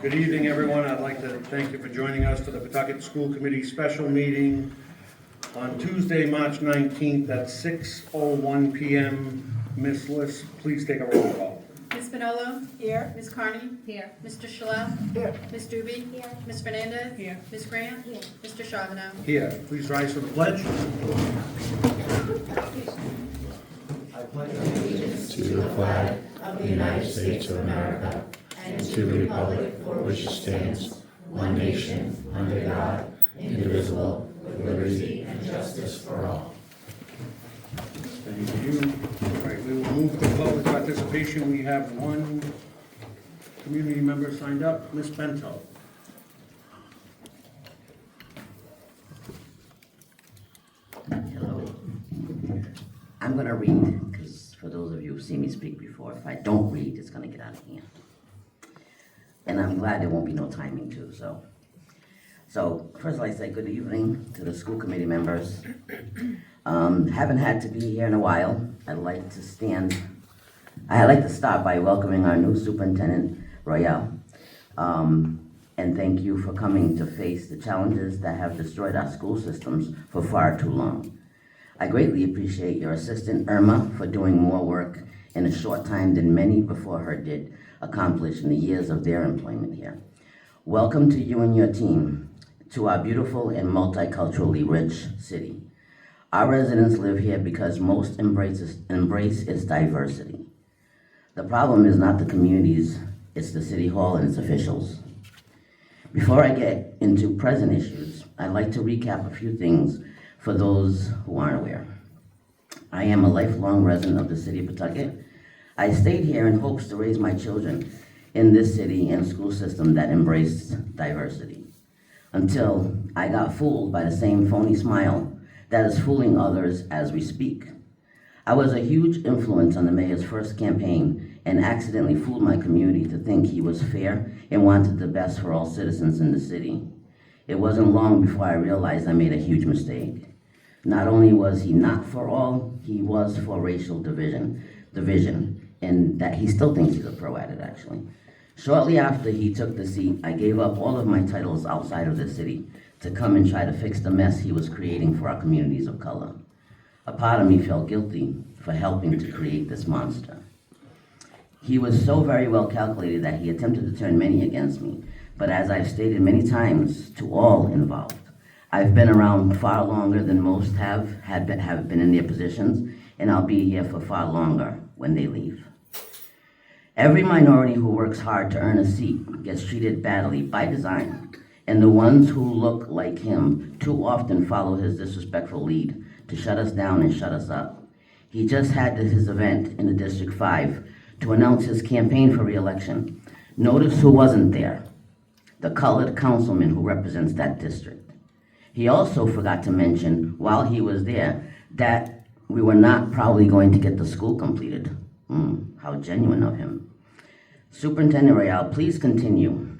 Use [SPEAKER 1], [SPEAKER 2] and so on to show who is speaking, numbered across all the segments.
[SPEAKER 1] Good evening, everyone. I'd like to thank you for joining us for the Pawtucket School Committee special meeting on Tuesday, March 19th at 6:01 p.m. Ms. Liss, please take a roll call.
[SPEAKER 2] Ms. Manolo? Here. Ms. Carney? Here. Mr. Shalal? Here. Ms. Doobie? Here. Ms. Fernandez? Here. Ms. Grant? Here. Mr. Charbonneau?
[SPEAKER 1] Here, please rise for the pledge.
[SPEAKER 3] To the flag of the United States of America and to the republic for which it stands, one nation, under God, indivisible, with liberty and justice for all.
[SPEAKER 1] Thank you. All right, we will move to public participation. We have one community member signed up, Ms. Bento.
[SPEAKER 4] Hello. I'm going to read, because for those of you who've seen me speak before, if I don't read, it's going to get out of hand. And I'm glad there won't be no timing too, So first I'd like to say good evening to the school committee members. Haven't had to be here in a while. I'd like to start by welcoming our new superintendent, Royale. And thank you for coming to face the challenges that have destroyed our school systems for far too long. I greatly appreciate your assistant, Irma, for doing more work in a short time than many before her did accomplish in the years of their employment here. Welcome to you and your team to our beautiful and multiculturally rich city. Our residents live here because most embrace its diversity. The problem is not the communities, it's the City Hall and its officials. Before I get into present issues, I'd like to recap a few things for those who aren't aware. I am a lifelong resident of the city of Pawtucket. I stayed here in hopes to raise my children in this city and school system that embraced diversity, until I got fooled by the same phony smile that is fooling others as we speak. I was a huge influence on the mayor's first campaign and accidentally fooled my community to think he was fair and wanted the best for all citizens in the city. It wasn't long before I realized I made a huge mistake. Not only was he not for all, he was for racial division, and that he still thinks he's a pro at it, actually. Shortly after he took the seat, I gave up all of my titles outside of the city to come and try to fix the mess he was creating for our communities of color. A part of me felt guilty for helping to create this monster. He was so very well calculated that he attempted to turn many against me, but as I've stated many times to all involved, I've been around far longer than most have been in their positions, and I'll be here for far longer when they leave. Every minority who works hard to earn a seat gets treated badly by design, and the ones who look like him too often follow his disrespectful lead to shut us down and shut us up. He just had his event in the District 5 to announce his campaign for re-election. Notice who wasn't there: the colored councilman who represents that district. He also forgot to mention while he was there that we were not probably going to get the school completed. How genuine of him. Superintendent Royale, please continue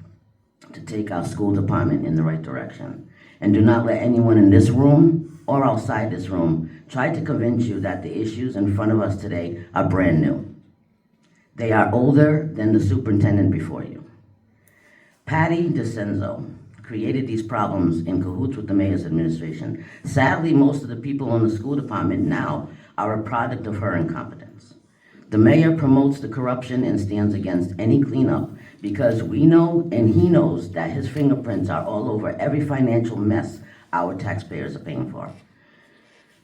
[SPEAKER 4] to take our school department in the right direction, and do not let anyone in this room or outside this room try to convince you that the issues in front of us today are brand new. They are older than the superintendent before you. Patty DeCenzo created these problems in cahoots with the mayor's administration. Sadly, most of the people in the school department now are a product of her incompetence. The mayor promotes the corruption and stands against any cleanup because we know and he knows that his fingerprints are all over every financial mess our taxpayers are paying for.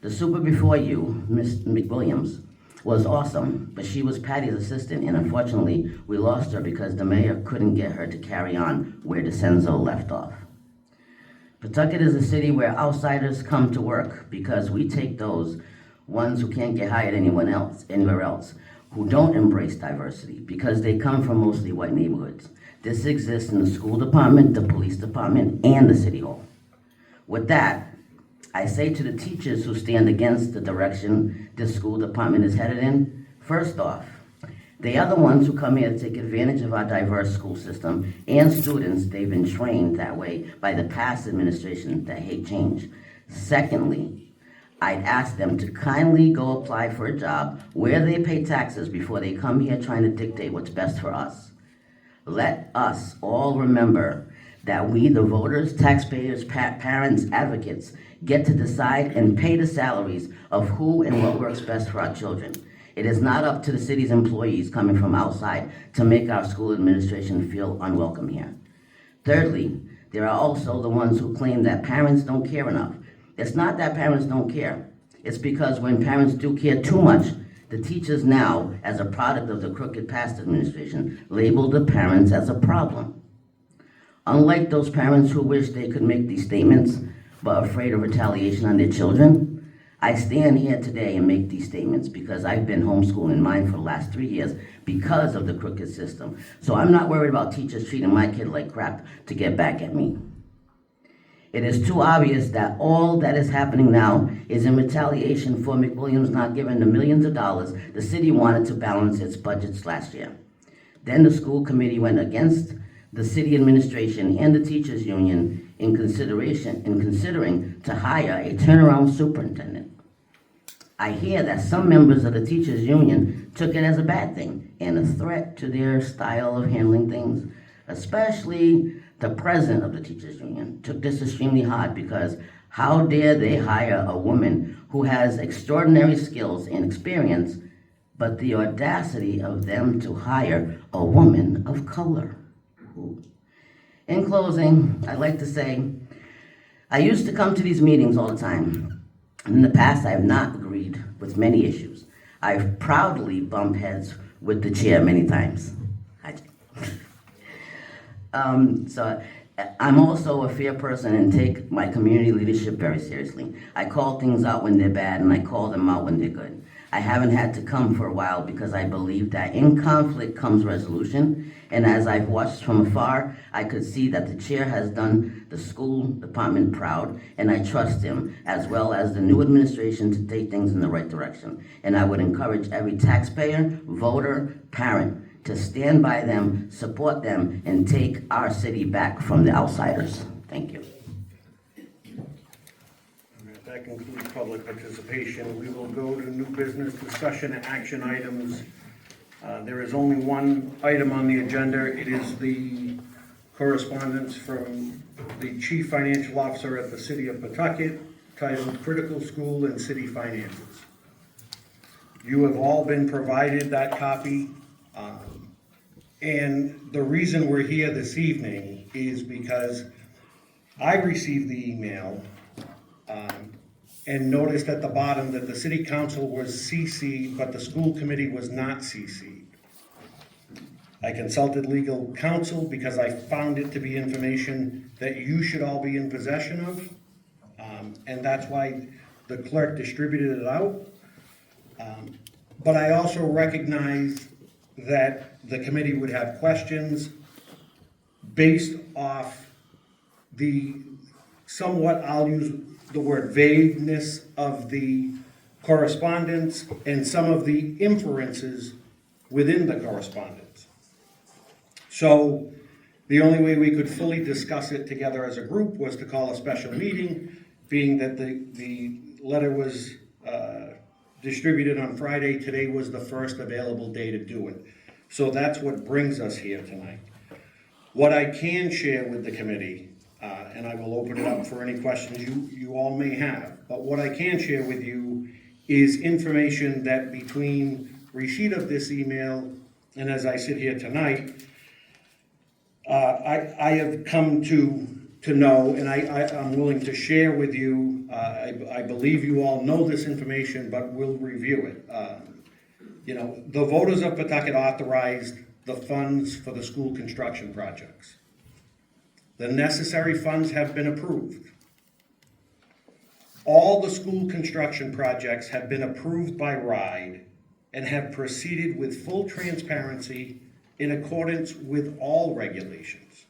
[SPEAKER 4] The super before you, Miss McWilliams, was awesome, but she was Patty's assistant, and unfortunately, we lost her because the mayor couldn't get her to carry on where DeCenzo left off. Pawtucket is a city where outsiders come to work because we take those ones who can't get hired anywhere else, who don't embrace diversity because they come from mostly white neighborhoods. This exists in the school department, the police department, and the city hall. With that, I say to the teachers who stand against the direction this school department is headed in, first off, they are the ones who come here to take advantage of our diverse school system and students. They've been trained that way by the past administration that hate change. Secondly, I'd ask them to kindly go apply for a job where they pay taxes before they come here trying to dictate what's best for us. Let us all remember that we, the voters, taxpayers, parents, advocates, get to decide and pay the salaries of who and what works best for our children. It is not up to the city's employees coming from outside to make our school administration feel unwelcome here. Thirdly, there are also the ones who claim that parents don't care enough. It's not that parents don't care. It's because when parents do care too much, the teachers now, as a product of the crooked past administration, label the parents as a problem. Unlike those parents who wish they could make these statements, but are afraid of retaliation on their children, I stand here today and make these statements because I've been homeschooling mine for the last 3 years because of the crooked system. So I'm not worried about teachers treating my kid like crap to get back at me. It is too obvious that all that is happening now is in retaliation for McWilliams not giving the millions of dollars the city wanted to balance its budgets last year. Then the school committee went against the city administration and the teachers union in considering to hire a turnaround superintendent. I hear that some members of the teachers union took it as a bad thing and a threat to their style of handling things. Especially the president of the teachers union took this extremely hard because how dare they hire a woman who has extraordinary skills and experience, but the audacity of them to hire a woman of color. In closing, I'd like to say, I used to come to these meetings all the time. In the past, I have not agreed with many issues. I've proudly bumped heads with the chair many times. So I'm also a fair person and take my community leadership very seriously. I call things out when they're bad and I call them out when they're good. I haven't had to come for a while because I believe that in conflict comes resolution. And as I've watched from afar, I could see that the chair has done the school department proud, and I trust him, as well as the new administration, to take things in the right direction. And I would encourage every taxpayer, voter, parent to stand by them, support them, and take our city back from the outsiders. Thank you.
[SPEAKER 1] That concludes public participation. We will go to new business discussion and action items. There is only one item on the agenda. It is the correspondence from the Chief Financial Officer at the City of Pawtucket titled Critical School and City Finances. You have all been provided that copy. And the reason we're here this evening is because I received the email and noticed at the bottom that the city council was CC'd, but the school committee was not CC'd. I consulted legal counsel because I found it to be information that you should all be in possession of, and that's why the clerk distributed it out. But I also recognize that the committee would have questions based off the somewhat, I'll use the word vagueness of the correspondence and some of the inferences within the correspondence. So the only way we could fully discuss it together as a group was to call a special meeting, being that the letter was distributed on Friday. Today was the first available day to do it. So that's what brings us here tonight. What I can share with the committee, and I will open it up for any questions you all may have, but what I can share with you is information that between receipt of this email and as I sit here tonight, I have come to know, and I'm willing to share with you. I believe you all know this information, but we'll review it. The voters of Pawtucket authorized the funds for the school construction projects. The necessary funds have been approved. All the school construction projects have been approved by RIDE and have proceeded with full transparency in accordance with all regulations.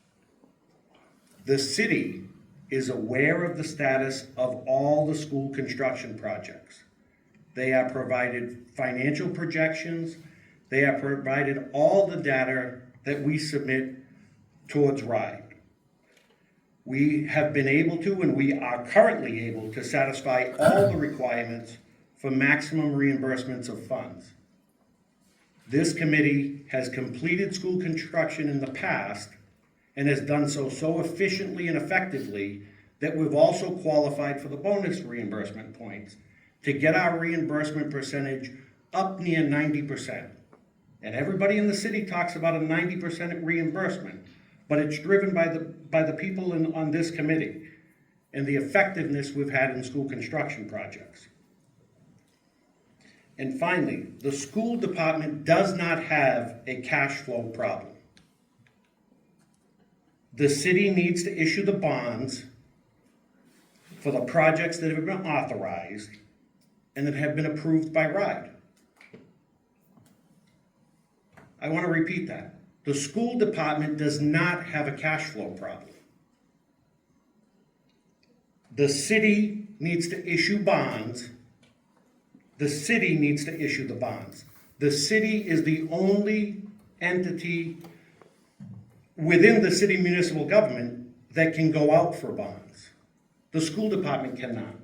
[SPEAKER 1] The city is aware of the status of all the school construction projects. They are provided financial projections. They are provided all the data that we submit towards RIDE. We have been able to, and we are currently able to satisfy all the requirements for maximum reimbursements of funds. This committee has completed school construction in the past and has done so efficiently and effectively that we've also qualified for the bonus reimbursement points to get our reimbursement percentage up near 90%. And everybody in the city talks about a 90% reimbursement, but it's driven by the people on this committee and the effectiveness we've had in school construction projects. And finally, the school department does not have a cash flow problem. The city needs to issue the bonds for the projects that have been authorized and that have been approved by RIDE. I want to repeat that. The school department does not have a cash flow problem. The city needs to issue bonds. The city needs to issue the bonds. The city is the only entity within the city municipal government that can go out for bonds. The school department cannot.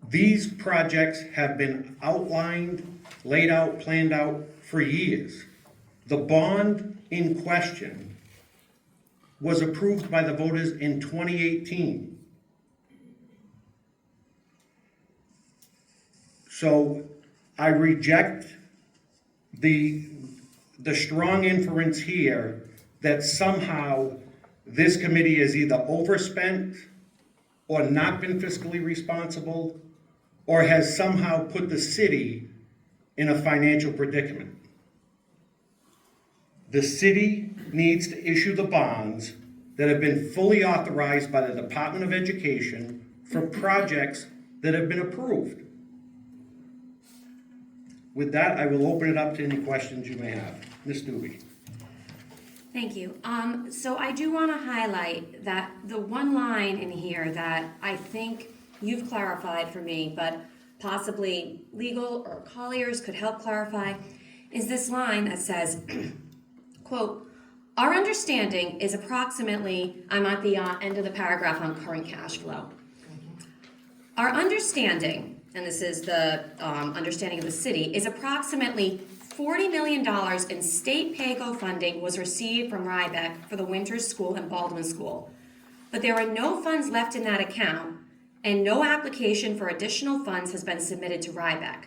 [SPEAKER 1] These projects have been outlined, laid out, planned out for years. The bond in question was approved by the voters in 2018. So I reject the strong inference here that somehow this committee has either overspent or not been fiscally responsible or has somehow put the city in a financial predicament. The city needs to issue the bonds that have been fully authorized by the Department of Education for projects that have been approved. With that, I will open it up to any questions you may have. Ms. Doobie.
[SPEAKER 5] Thank you. So I do want to highlight that the one line in here that I think you've clarified for me, but possibly legal or Colliers could help clarify, is this line that says, quote, our understanding is approximately, I'm at the end of the paragraph on current cash flow. Our understanding, and this is the understanding of the city, is approximately $40 million in state PAYGO funding was received from Rybeck for the Winters School and Baldwin School. But there are no funds left in that account, and no application for additional funds has been submitted to Rybeck.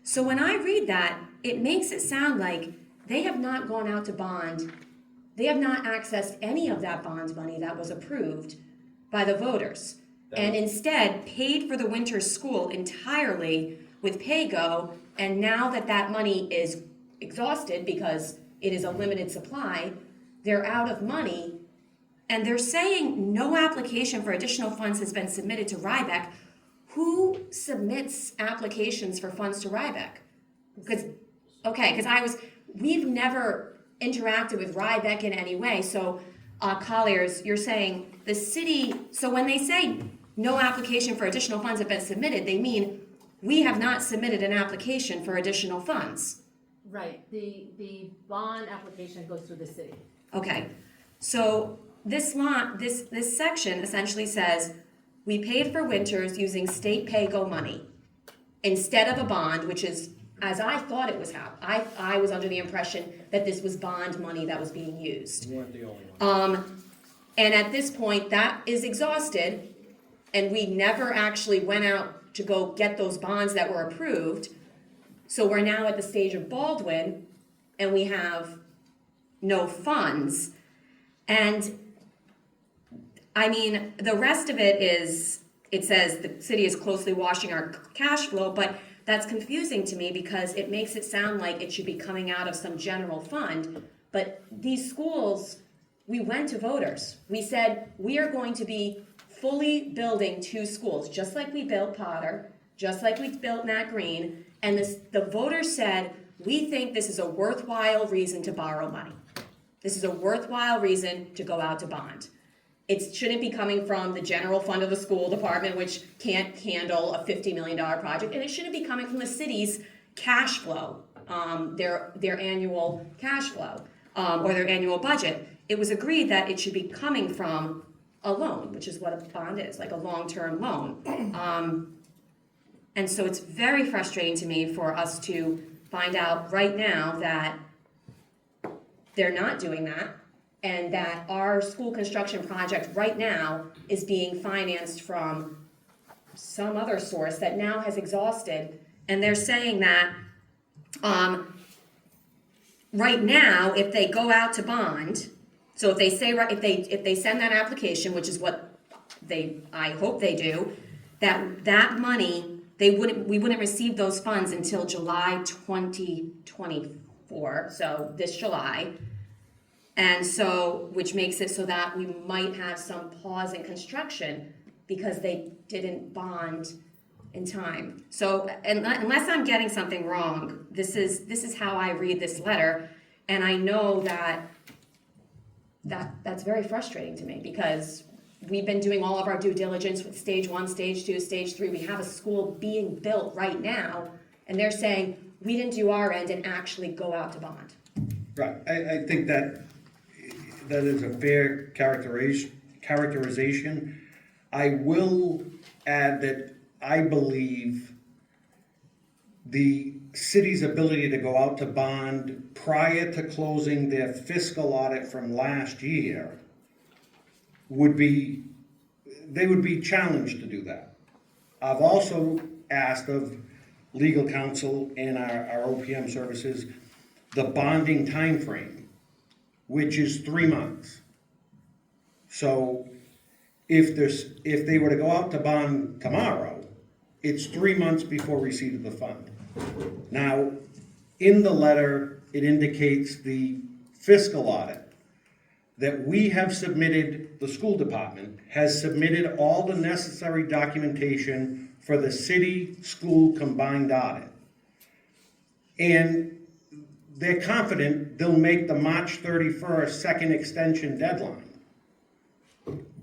[SPEAKER 5] So when I read that, it makes it sound like they have not gone out to bond. They have not accessed any of that bond money that was approved by the voters, and instead paid for the Winters School entirely with PAYGO, and now that that money is exhausted because it is a limited supply, they're out of money, and they're saying no application for additional funds has been submitted to Rybeck. Who submits applications for funds to Rybeck? Because we've never interacted with Rybeck in any way, so Colliers, you're saying the city, so when they say no application for additional funds have been submitted, they mean we have not submitted an application for additional funds.
[SPEAKER 6] Right, the bond application goes through the city.
[SPEAKER 5] Okay, so this section essentially says we paid for Winters using state PAYGO money instead of a bond, which is, as I thought it was happening. I was under the impression that this was bond money that was being used.
[SPEAKER 1] You weren't the only one.
[SPEAKER 5] And at this point, that is exhausted, and we never actually went out to go get those bonds that were approved. So we're now at the stage of Baldwin, and we have no funds. And I mean, the rest of it is, it says the city is closely watching our cash flow, but that's confusing to me because it makes it sound like it should be coming out of some general fund. But these schools, we went to voters. We said, we are going to be fully building 2 schools, just like we built Potter, just like we built Nat Green. And the voters said, we think this is a worthwhile reason to borrow money. This is a worthwhile reason to go out to bond. It shouldn't be coming from the general fund of the school department, which can't handle a $50 million project, and it shouldn't be coming from the city's cash flow, their annual cash flow, or their annual budget. It was agreed that it should be coming from a loan, which is what a bond is, like a long-term loan. And so it's very frustrating to me for us to find out right now that they're not doing that, and that our school construction project right now is being financed from some other source that now has exhausted, and they're saying that, right now, if they go out to bond, so if they say, if they send that application, which is what I hope they do, that money, we wouldn't receive those funds until July 2024, so this July. And so, which makes it so that we might have some pause in construction because they didn't bond in time. So, unless I'm getting something wrong, this is how I read this letter, and I know that's very frustrating to me, because we've been doing all of our due diligence with stage 1, stage 2, stage 3. We have a school being built right now, and they're saying we didn't do our end and actually go out to bond.
[SPEAKER 1] Right, I think that is a fair characterization. I will add that I believe the city's ability to go out to bond prior to closing their fiscal audit from last year would be challenged to do that. I've also asked of legal counsel and our OPM services the bonding timeframe, which is 3 months. So if they were to go out to bond tomorrow, it's 3 months before receipt of the fund. Now, in the letter, it indicates the fiscal audit that we have submitted, the school department has submitted all the necessary documentation for the city-school combined audit. And they're confident they'll make the March 31st second extension deadline.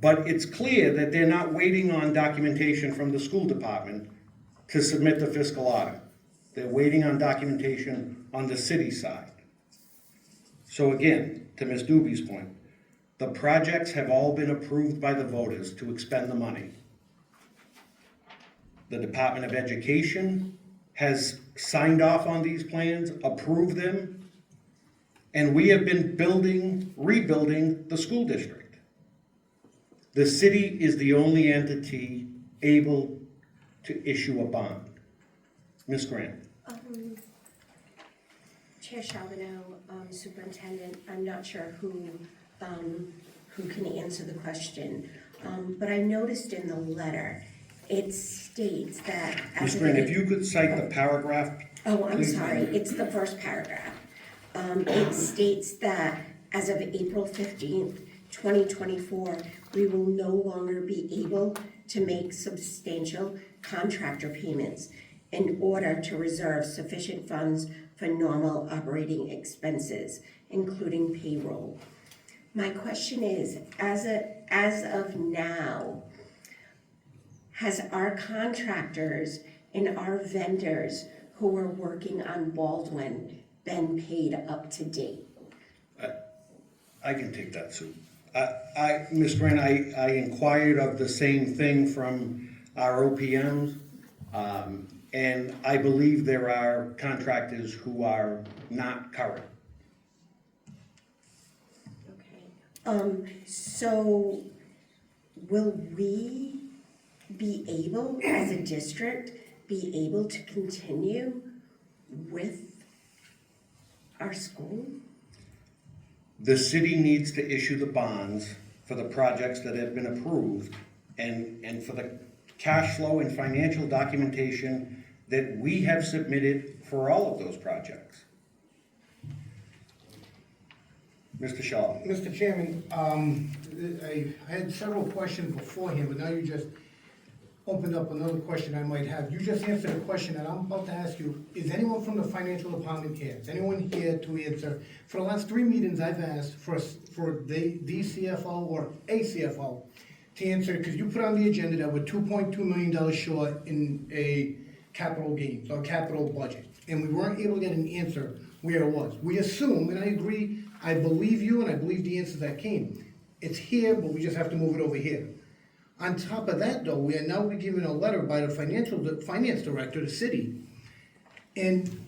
[SPEAKER 1] But it's clear that they're not waiting on documentation from the school department to submit the fiscal audit. They're waiting on documentation on the city side. So again, to Ms. Doobie's point, the projects have all been approved by the voters to expend the money. The Department of Education has signed off on these plans, approved them, and we have been rebuilding the school district. The city is the only entity able to issue a bond. Ms. Grant.
[SPEAKER 7] Chair Charbonneau, Superintendent, I'm not sure who can answer the question, but I noticed in the letter, it states that.
[SPEAKER 1] Ms. Grant, if you could cite the paragraph.
[SPEAKER 7] Oh, I'm
[SPEAKER 1] please.
[SPEAKER 7] sorry, it's the first paragraph. It states that as of April 15th, 2024, we will no longer be able to make substantial contractor payments in order to reserve sufficient funds for normal operating expenses, including payroll. My question is, as of now, has our contractors and our vendors who are working on Baldwin been paid up to date?
[SPEAKER 1] I can take that, Sue. Ms. Grant, I inquired of the same thing from our OPMs, and I believe there are contractors who are not current.
[SPEAKER 7] Okay. So will we be able, as a district, be able to continue with our school?
[SPEAKER 1] The city needs to issue the bonds for the projects that have been approved and for the cash flow and financial documentation that we have submitted for all of those projects. Mr. Shaw.
[SPEAKER 8] Mr. Chairman, I had several questions beforehand, but now you just opened up another question I might have. You just answered a question that I'm about to ask you. Is anyone from the financial department here? Is anyone here to answer? For the last 3 meetings, I've asked for the CFO or a CFO to answer, because you put on the agenda that we're $2.2 million short in a capital gains or capital budget, and we weren't able to get an answer where it was. We assume, and I agree, I believe you, and I believe the answers that came. It's here, but we just have to move it over here. On top of that, though, we are now given a letter by the finance director of the city. And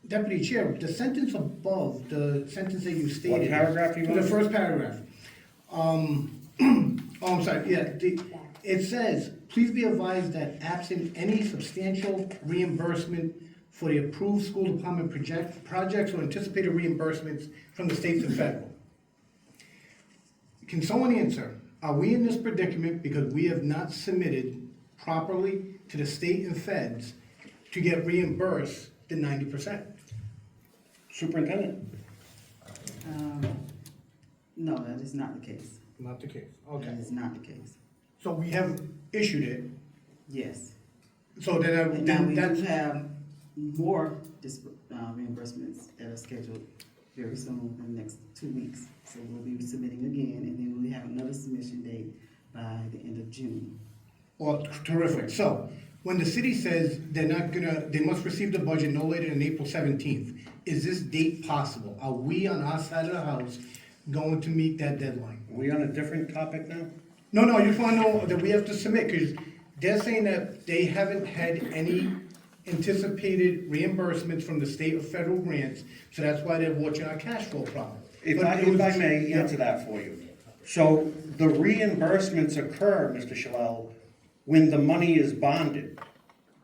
[SPEAKER 8] Deputy Chair, the sentence above, the sentence that you stated.
[SPEAKER 1] What paragraph you
[SPEAKER 8] The
[SPEAKER 1] want?
[SPEAKER 8] first paragraph. Oh, I'm sorry, yeah, it says, please be advised that absent any substantial reimbursement for the approved school department projects or anticipated reimbursements from the states and federal. Can someone answer, are we in this predicament because we have not submitted properly to the state and feds to get reimbursed the 90%?
[SPEAKER 1] Superintendent?
[SPEAKER 9] No, that is not the case.
[SPEAKER 8] Not the case,
[SPEAKER 9] That
[SPEAKER 8] okay.
[SPEAKER 9] is not the case.
[SPEAKER 8] So we have issued it,
[SPEAKER 9] Yes.
[SPEAKER 8] so then,
[SPEAKER 9] And now
[SPEAKER 8] then
[SPEAKER 9] we do
[SPEAKER 8] that's,
[SPEAKER 9] have more reimbursements that are scheduled very soon, in the next 2 weeks. So we'll be submitting again, and then we'll have another submission date by the end of June.
[SPEAKER 8] well, terrific. So, when the city says they're not gonna, they must receive the budget no later than April 17th, is this date possible? Are we on our side of the house going to meet that deadline?
[SPEAKER 1] Are we on a different topic now?
[SPEAKER 8] No, I just wanna know that we have to submit, because they're saying that they haven't had any anticipated reimbursements from the state or federal grants, so that's why they're watching our cash flow problem.
[SPEAKER 1] If
[SPEAKER 8] But
[SPEAKER 1] I,
[SPEAKER 8] it was-
[SPEAKER 1] if I may answer that for you. So the reimbursements occur, Mr. Shalal, when the money is bonded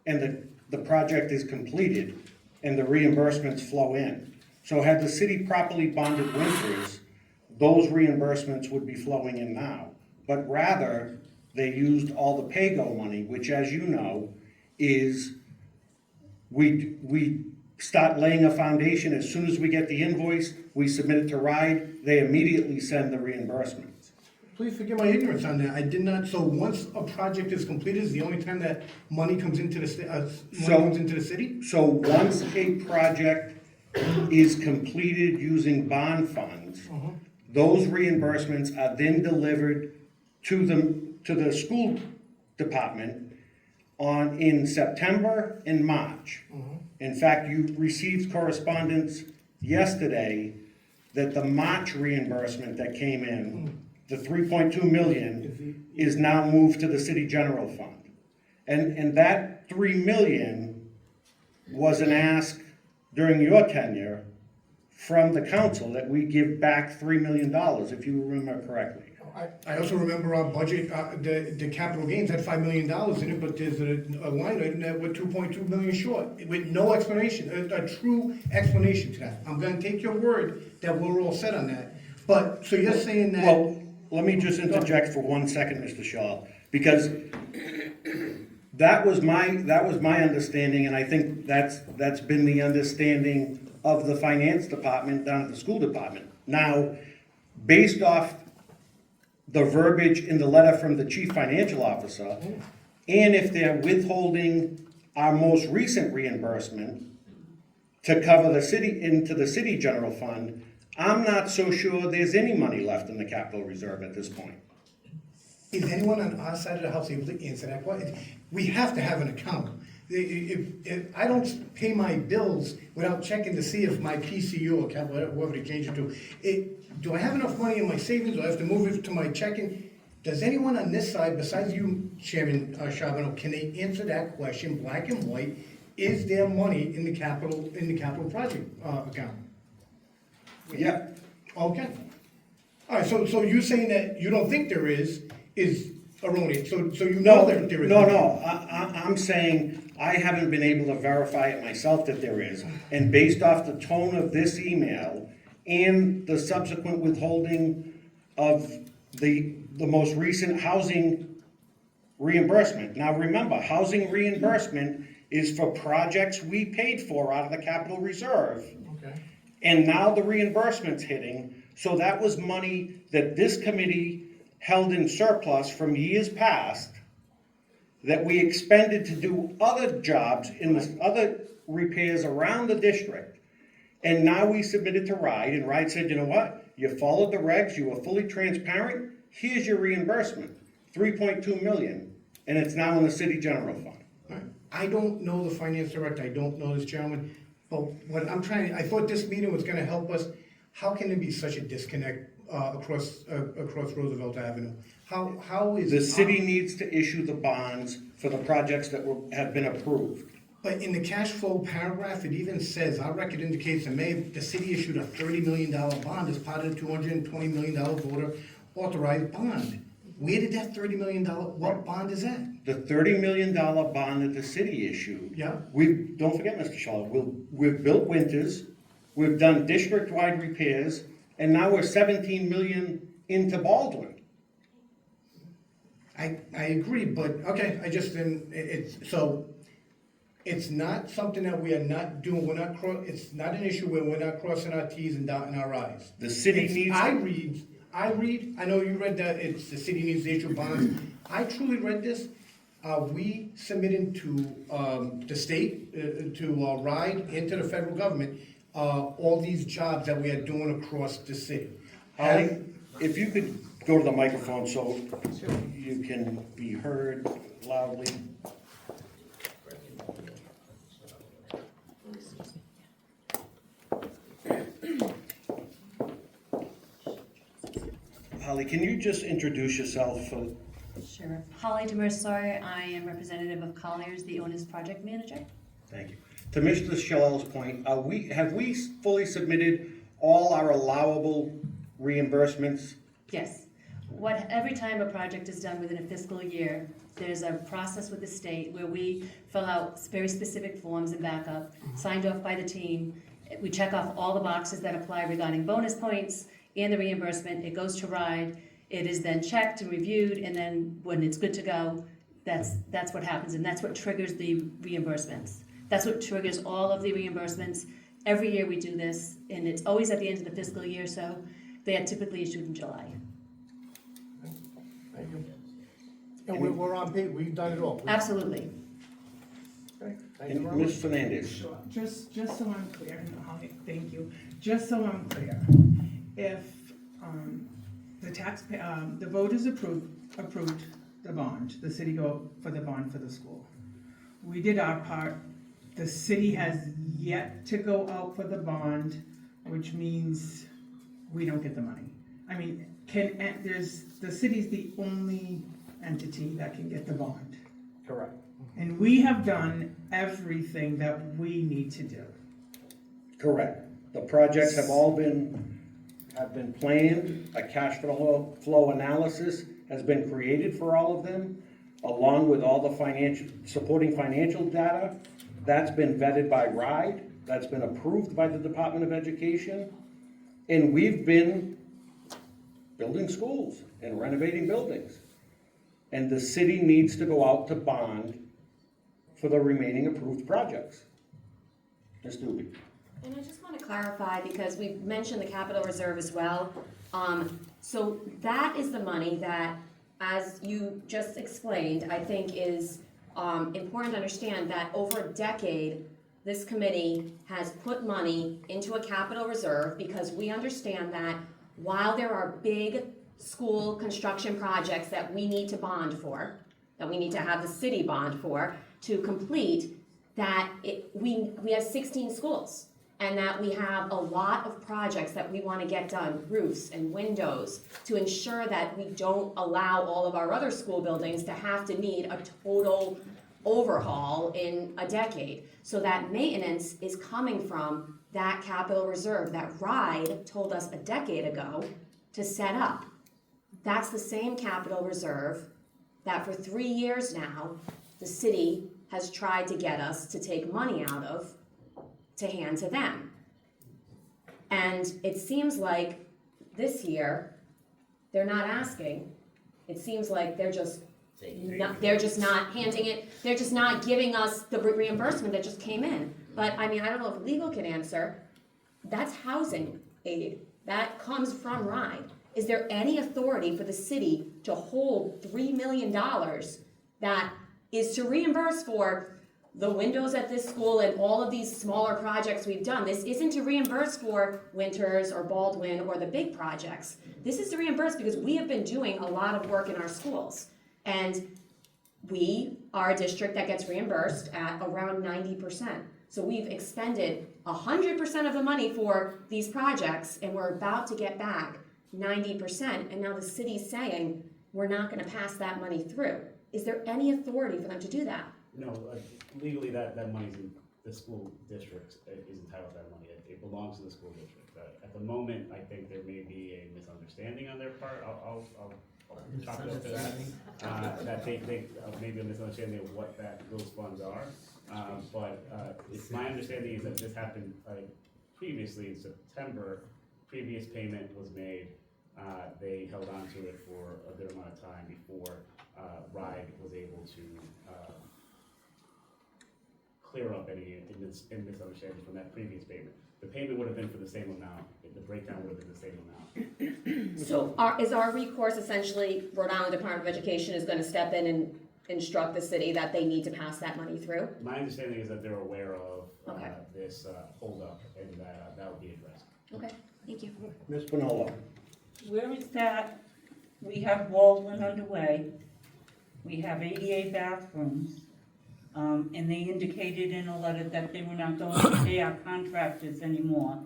[SPEAKER 1] and the project is completed and the reimbursements flow in. So had the city properly bonded Winters, those reimbursements would be flowing in now. But rather, they used all the pay-go money, which, as you know, is we start laying a foundation. As soon as we get the invoice, we submit it to RIDE, they immediately send the reimbursements.
[SPEAKER 8] Please forgive my ignorance on that. I did not, so once a project is completed, is the only time that money comes into the, comes into the city?
[SPEAKER 1] So once a project is completed using bond funds, those reimbursements are then delivered to the school department in September and March. In fact, you received correspondence yesterday that the March reimbursement that came in, the 3.2 million, is now moved to the city general fund. And that 3 million was an ask during your tenure from the council that we give back $3 million, if you remember correctly.
[SPEAKER 8] I also remember our budget, the capital gains had $5 million in it, but there's a line item that we're 2.2 million short, with no explanation, a true explanation to that. I'm gonna take your word that we're all set on that, but, so you're saying that.
[SPEAKER 1] Well, let me just interject for 1 second, Mr. Shaw, because that was my understanding, and I think that's been the understanding of the finance department down at the school department. Now, based off the verbiage in the letter from the chief financial officer, and if they're withholding our most recent reimbursement to cover the city, into the city general fund, I'm not so sure there's any money left in the capital reserve at this point.
[SPEAKER 8] Is anyone on our side of the house able to answer that question? We have to have an account. If I don't pay my bills without checking to see if my PCU or capital, whatever they change it to, do I have enough money in my savings, do I have to move it to my checking? Does anyone on this side, besides you, Chairman Charbonneau, can they answer that question, black and white? Is there money in the capital project account?
[SPEAKER 1] Yeah.
[SPEAKER 8] Okay. All right, so you're saying that you don't think there is erroneous, so you know there is.
[SPEAKER 1] No, I'm saying I haven't been able to verify it myself that there is. And based off the tone of this email and the subsequent withholding of the most recent housing reimbursement. Now remember, housing reimbursement is for projects we paid for out of the capital reserve.
[SPEAKER 8] Okay.
[SPEAKER 1] And now the reimbursement's hitting, so that was money that this committee held in surplus from years past that we expended to do other jobs in the other repairs around the district. And now we submitted to RIDE, and RIDE said, you know what? You followed the regs, you were fully transparent, here's your reimbursement, 3.2 million, and it's now in the city general fund.
[SPEAKER 8] All right. I don't know the finance director, I don't know this gentleman, but what I'm trying, I thought this meeting was gonna help us. How can there be such a disconnect across Roosevelt Avenue? How is?
[SPEAKER 1] The city needs to issue the bonds for the projects that have been approved.
[SPEAKER 8] But in the cash flow paragraph, it even says, our record indicates in May, the city issued a $30 million bond as part of the $220 million voter authorized bond. Where did that $30 million, what bond is that?
[SPEAKER 1] The $30 million bond that the city issued.
[SPEAKER 8] Yeah.
[SPEAKER 1] Don't forget, Mr. Shaw, we've built Winters, we've done district-wide repairs, and now we're 17 million into Baldwin.
[SPEAKER 8] I agree, but, okay, I just didn't, it's not something that we are not doing, it's not an issue where we're not crossing our Ts and dotting our Is.
[SPEAKER 1] The city needs.
[SPEAKER 8] I know you read that it's the city needs to issue bonds. I truly read this. We submitted to the state, to RIDE, and to the federal government, all these jobs that we are doing across the city.
[SPEAKER 1] Holly, if you could go to the microphone so you can be heard loudly. Holly, can you just introduce yourself?
[SPEAKER 10] Sure. Holly Demersoy, I am representative of Colliers, the owner's project manager.
[SPEAKER 1] Thank you. To Mr. Shell's point, have we fully submitted all our allowable reimbursements?
[SPEAKER 10] Yes. Every time a project is done within a fiscal year, there's a process with the state where we fill out very specific forms and backup, signed off by the team. We check off all the boxes that apply regarding bonus points and the reimbursement. It goes to RIDE. It is then checked and reviewed, and then when it's good to go, that's what happens, and that's what triggers the reimbursements. That's what triggers all of the reimbursements. Every year we do this, and it's always at the end of the fiscal year, so they are typically issued in July.
[SPEAKER 8] Thank you. And we're on page, we've done it all.
[SPEAKER 10] Absolutely.
[SPEAKER 8] Okay, thank you
[SPEAKER 1] And
[SPEAKER 8] very much.
[SPEAKER 1] Ms. Fernandez?
[SPEAKER 11] Sure. Just so I'm clear, Holly, thank you. Just so I'm clear, if the voters approved the bond, the city go for the bond for the school. We did our part. The city has yet to go out for the bond, which means we don't get the money. I mean, the city's the only entity that can get the bond.
[SPEAKER 8] Correct.
[SPEAKER 11] And we have done everything that we need to do.
[SPEAKER 1] Correct. The projects have been planned, a cash flow analysis has been created for all of them, along with all the supporting financial data. That's been vetted by RIDE, that's been approved by the Department of Education, and we've been building schools and renovating buildings. And the city needs to go out to bond for the remaining approved projects. Ms. Doobie.
[SPEAKER 5] And I just want to clarify, because we mentioned the capital reserve as well. So that is the money that, as you just explained, I think is important to understand that over a decade, this committee has put money into a capital reserve because we understand that while there are big school construction projects that we need to bond for, that we need to have the city bond for to complete, that we have 16 schools. And that we have a lot of projects that we want to get done, roofs and windows, to ensure that we don't allow all of our other school buildings to have to need a total overhaul in a decade. So that maintenance is coming from that capital reserve that RIDE told us a decade ago to set up. That's the same capital reserve that for 3 years now, the city has tried to get us to take money out of to hand to them. And it seems like this year, they're not asking. It seems like they're just not handing it, they're just not giving us the reimbursement that just came in. But I mean, I don't know if legal can answer. That's housing aid. That comes from RIDE. Is there any authority for the city to hold $3 million that is to reimburse for the windows at this school and all of these smaller projects we've done? This isn't to reimburse for Winters or Baldwin or the big projects. This is to reimburse because we have been doing a lot of work in our schools. And we are a district that gets reimbursed at around 90%. So we've expended 100% of the money for these projects, and we're about to get back 90%. And now the city's saying we're not going to pass that money through. Is there any authority for them to do that?
[SPEAKER 12] No, legally, that money's in the school district, is entitled to that money. It belongs to the school district. At the moment, I think there may be a misunderstanding on their part. I'll chalk it up to that. That they think maybe a misunderstanding of what those funds are. But it's my understanding is that this happened previously in September. Previous payment was made. They held on to it for a good amount of time before RIDE was able to clear up any misunderstandings from that previous payment. The payment would have been for the same amount. The breakdown would have been the same amount.
[SPEAKER 5] So is our recourse essentially Rhode Island Department of Education is gonna step in and instruct the city that they need to pass that money through?
[SPEAKER 12] My understanding is that they're aware of
[SPEAKER 5] Okay.
[SPEAKER 12] this holdup and that will be addressed.
[SPEAKER 5] Okay, thank you.
[SPEAKER 1] Ms. Pinola?
[SPEAKER 13] Where is that? We have Baldwin underway. We have ADA bathrooms. And they indicated in a letter that they were not going to pay our contractors anymore.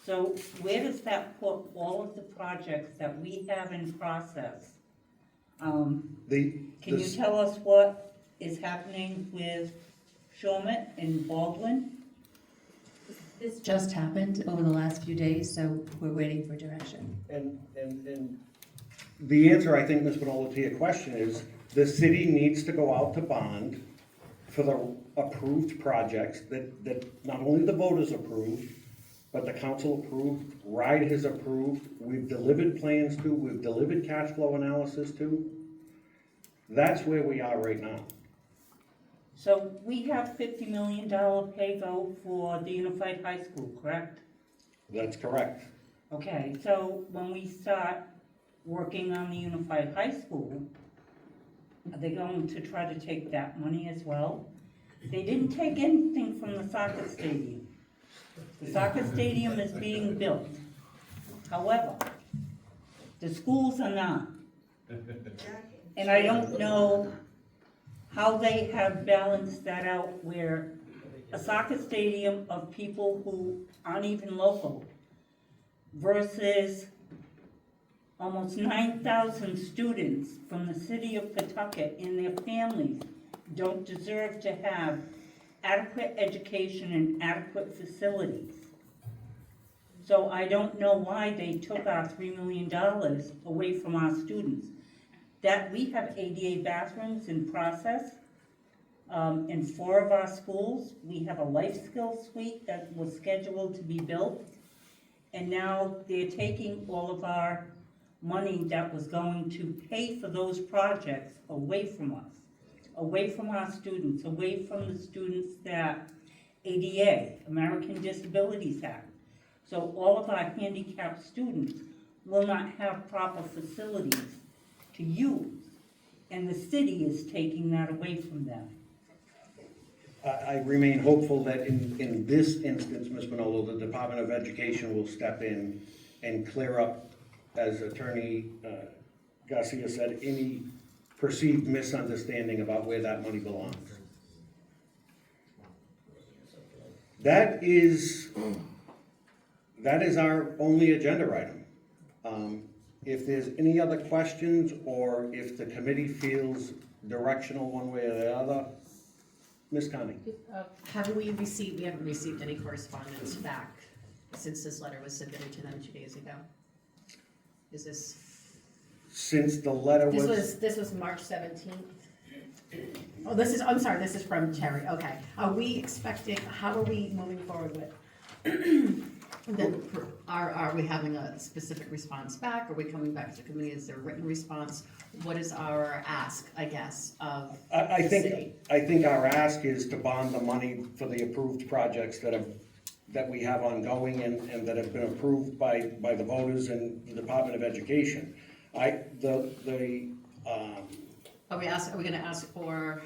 [SPEAKER 13] So where does that put all of the projects that we have in process? Can you tell us what is happening with Shawmut and Baldwin?
[SPEAKER 10] This just happened over the last few days, so we're waiting for direction.
[SPEAKER 1] And the answer, I think, Ms. Pinola, to your question is, the city needs to go out to bond for the approved projects that not only the voters approved, but the council approved, RIDE has approved, we've delivered plans to, we've delivered cash flow analysis to. That's where we are right now.
[SPEAKER 13] So we have $50 million pay vote for the Unified High School, correct?
[SPEAKER 1] That's correct.
[SPEAKER 13] Okay, so when we start working on the Unified High School, are they going to try to take that money as well? They didn't take anything from the soccer stadium. The soccer stadium is being built. However, the schools are not. And I don't know how they have balanced that out where a soccer stadium of people who aren't even local versus almost 9,000 students from the city of Pawtucket and their families don't deserve to have adequate education and adequate facilities. So I don't know why they took our $3 million away from our students. That we have ADA bathrooms in process in 4 of our schools. We have a life skills suite that was scheduled to be built. And now they're taking all of our money that was going to pay for those projects away from us, away from our students, away from the students that ADA, American Disabilities Act. So all of our handicapped students will not have proper facilities to use, and the city is taking that away from them.
[SPEAKER 1] I remain hopeful that in this instance, Ms. Manolo, the Department of Education will step in and clear up, as Attorney Garcia said, any perceived misunderstanding about where that money belongs. That is our only agenda item. If there's any other questions, or if the committee feels directional one way or the other, Ms. Connie.
[SPEAKER 2] We haven't received any correspondence back since this letter was submitted to them 2 days ago. Is this?
[SPEAKER 1] Since the letter was.
[SPEAKER 2] This was March 17th. Oh, I'm sorry, this is from Terry, okay. Are we expecting, how are we moving forward with? Are we having a specific response back? Are we coming back to the committee? Is there a written response? What is our ask, I guess, of the city?
[SPEAKER 1] I think our ask is to bond the money for the approved projects that we have ongoing and that have been approved by the voters and the Department of Education. Are we gonna ask for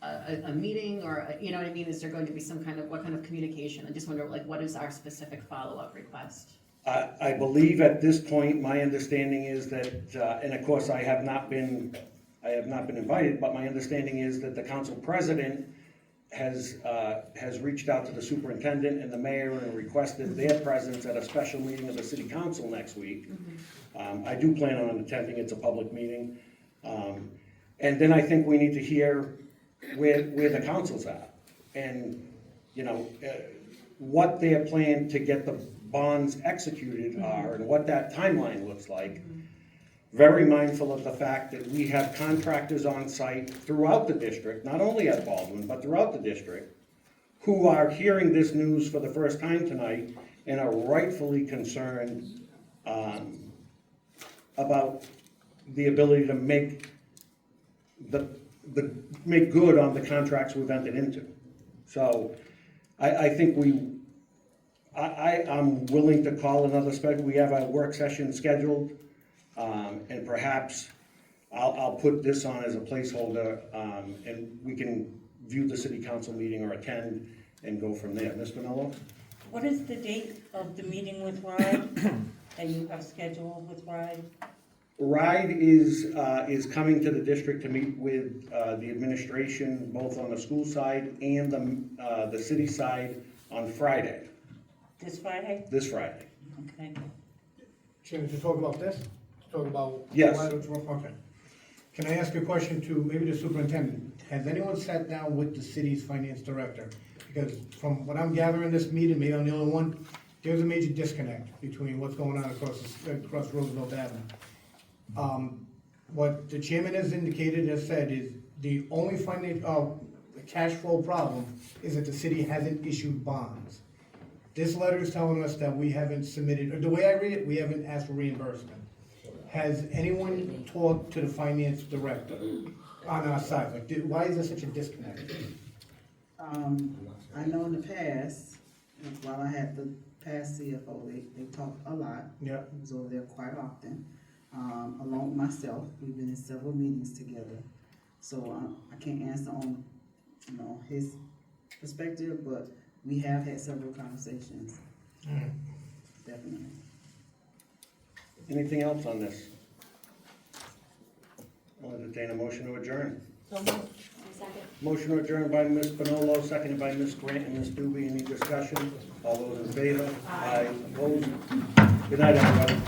[SPEAKER 1] a meeting, or, you know what I mean? Is there going to be what kind of communication? I just wonder, what is our specific follow-up request? I believe at this point, my understanding is that, and of course, I have not been invited, but my understanding is that the council president has reached out to the superintendent and the mayor and requested their presence at a special meeting of the city council next week. I do plan on attending, it's a public meeting. And then I think we need to hear where the council's at. And, you know, what their plan to get the bonds executed are and what that timeline looks like. Very mindful of the fact that we have contractors on site throughout the district, not only at Baldwin, but throughout the district, who are hearing this news for the first time tonight and are rightfully concerned about the ability to make make good on the contracts we've entered into. So I think I'm willing to call another special, we have a work session scheduled, and perhaps I'll put this on as a placeholder, and we can view the city council meeting or attend and go from there. Ms. Bonello?
[SPEAKER 13] What is the date of the meeting with RIDE that you have scheduled with RIDE?
[SPEAKER 1] RIDE is coming to the district to meet with the administration, both on the school side and the city side on Friday.
[SPEAKER 13] This Friday?
[SPEAKER 1] This Friday.
[SPEAKER 13] Okay.
[SPEAKER 8] Chairman, to talk about this? To talk about?
[SPEAKER 1] Yes.
[SPEAKER 8] Okay. Can I ask a question to maybe the superintendent? Has anyone sat down with the city's finance director? Because from what I'm gathering this meeting, maybe I'm the only one, there's a major disconnect between what's going on across Roosevelt Avenue. What the chairman has indicated, has said, is the only the cash flow problem is that the city hasn't issued bonds. This letter is telling us that we haven't submitted, or the way I read it, we haven't asked for reimbursement. Has anyone talked to the finance director on our side? Like, why is there such a disconnect?
[SPEAKER 9] I know in the past, while I had the past CFO, they talked a lot.
[SPEAKER 8] Yeah.
[SPEAKER 9] He was over there quite often. Along with myself, we've been in several meetings together. So I can't answer on, his perspective, but we have had several conversations. Definitely.
[SPEAKER 1] Anything else on this? I'll entertain a motion to adjourn. Motion to adjourn by Ms. Bonello, seconded by Ms. Grant and Ms. Doobie. Any discussion? All those in favor? Aye. Opposed? Good night, everybody.